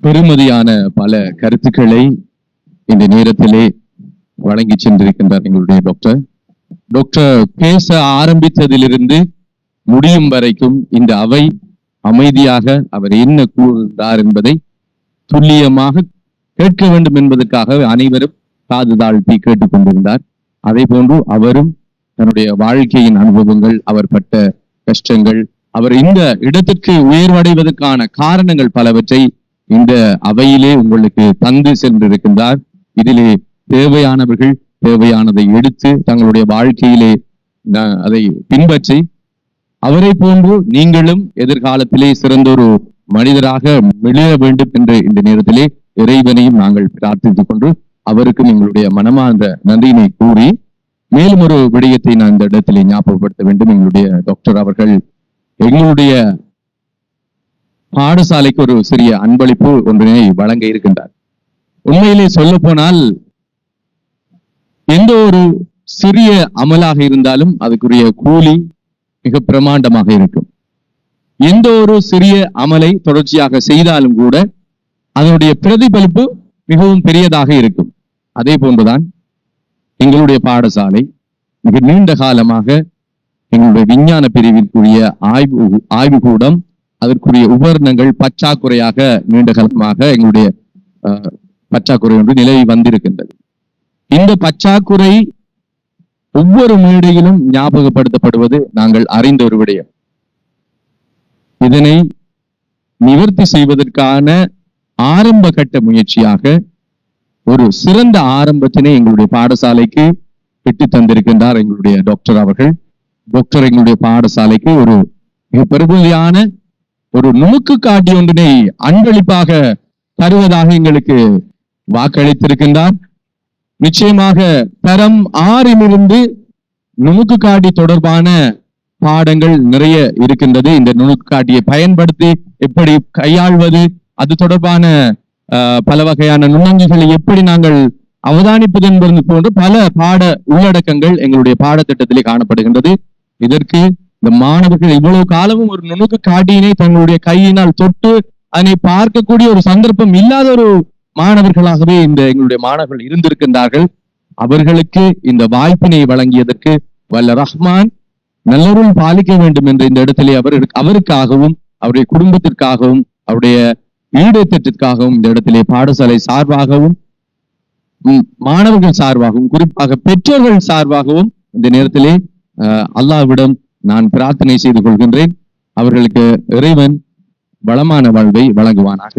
பெருமதியான பல கருத்துக்களை இந்த நேரத்திலே வழங்கி சென்றிருக்கின்றார் எங்களுடைய டாக்டர் பேச ஆரம்பித்ததிலிருந்து முடியும் வரைக்கும் இந்த அவை அமைதியாக அவர் என்ன கூறுகிறார் என்பதை துல்லியமாக கேட்க வேண்டும் என்பதற்காக அனைவரும் காது தாழ்த்தி கேட்டுக்கொண்டிருந்தார். அதே போன்று அவரும் தன்னுடைய வாழ்க்கையின் அனுபவங்கள், அவர் பட்ட கஷ்டங்கள், அவர் இந்த இடத்திற்கு உயர்வடைவதற்கான காரணங்கள் பலவற்றை இந்த அவையிலே உங்களுக்கு தந்து சென்றிருக்கின்றார். இதிலே தேவையானவர்கள் தேவையானதை எடுத்து தங்களுடைய வாழ்க்கையிலே அதை பின்பற்றி அவரை போன்று நீங்களும் எதிர்காலத்திலே சிறந்த ஒரு மனிதராக மிளிர வேண்டும் என்று இந்த நேரத்திலே இறைவனையும் நாங்கள் பிரார்த்தித்துக் கொண்டு அவருக்கும் எங்களுடைய மனமார்ந்த நன்றியினை கூறி மேலும் ஒரு விடயத்தை நான் இந்த இடத்திலே ஞாபகப்படுத்த வேண்டும். எங்களுடைய டாக்டர் அவர்கள் எங்களுடைய பாடசாலைக்கு ஒரு சிறிய அன்பளிப்பு ஒன்றினை வழங்க இருக்கின்றார். உண்மையிலே சொல்ல போனால் எந்த ஒரு சிறிய அமலாக இருந்தாலும் அதுக்குரிய கூலி மிக பிரமாண்டமாக இருக்கும். எந்த ஒரு சிறிய அமலை தொடர்ச்சியாக செய்தாலும் கூட அதனுடைய பிரதிபலிப்பு மிகவும் பெரியதாக இருக்கும். அதே போன்றுதான் எங்களுடைய பாடசாலை மிக நீண்ட காலமாக எங்களுடைய விஞ்ஞான பிரிவிற்குரிய ஆய்வுகூடம், அதற்குரிய உபகரணங்கள் பற்றாக்குறையாக நீண்ட காலமாக எங்களுடைய பற்றாக்குறை ஒன்று நிலவி வந்திருக்கின்றது. இந்த பற்றாக்குறை ஒவ்வொரு மேடையிலும் ஞாபகப்படுத்தப்படுவது நாங்கள் அறிந்த ஒரு விடயம். இதனை நிவர்த்தி செய்வதற்கான ஆரம்ப கட்ட முயற்சியாக ஒரு சிறந்த ஆரம்பத்தினை எங்களுடைய பாடசாலைக்கு பெற்று தந்திருக்கின்றார் எங்களுடைய டாக்டர் அவர்கள். டாக்டர் எங்களுடைய பாடசாலைக்கு ஒரு மிக பெருமதியான ஒரு நுணுக்கு காட்டி ஒன்றினை அன்பளிப்பாக தருவதாக எங்களுக்கு வாக்களித்திருக்கின்றார். நிச்சயமாக தரம் 6 நுணுக்கு காட்டி தொடர்பான பாடங்கள் நிறைய இருக்கின்றது. இந்த நுணுக்கு காட்டியை பயன்படுத்தி எப்படி கையாள்வது, அது தொடர்பான பல வகையான நுண்ணங்கிகளை எப்படி நாங்கள் அவதானிப்பது என்பது போன்ற பல பாட உள்ளடக்கங்கள் எங்களுடைய பாடத்திட்டத்திலே காணப்படுகின்றது. இதற்கு இந்த மாணவர்கள் இவ்வளவு காலமும் ஒரு நுணுக்கு காட்டியினை தங்களுடைய கையினால் தொட்டு அதனை பார்க்கக்கூடிய ஒரு சந்தர்ப்பம் இல்லாத ஒரு மாணவர்களாகவே இந்த எங்களுடைய மாணவர்கள் இருந்திருக்கின்றார்கள். அவர்களுக்கு இந்த வாய்ப்பினை வழங்கியதற்கு வல்ல ரஹ்மான் நல்லருள் பாலிக்க வேண்டும் என்ற இந்த இடத்திலே அவருக்காகவும் அவருடைய குடும்பத்திற்காகவும் அவருடைய ஈடேற்றத்திற்காகவும் இந்த இடத்திலே பாடசாலை சார்பாகவும் மாணவர்கள் சார்பாகவும் குறிப்பாக பெற்றோர்கள் சார்பாகவும் இந்த நேரத்திலே அல்லாஹ்விடம் நான் பிரார்த்தனை செய்து கொள்கின்றேன். அவர்களுக்கு இறைவன் வளமான வாழ்வை வழங்குவானாக.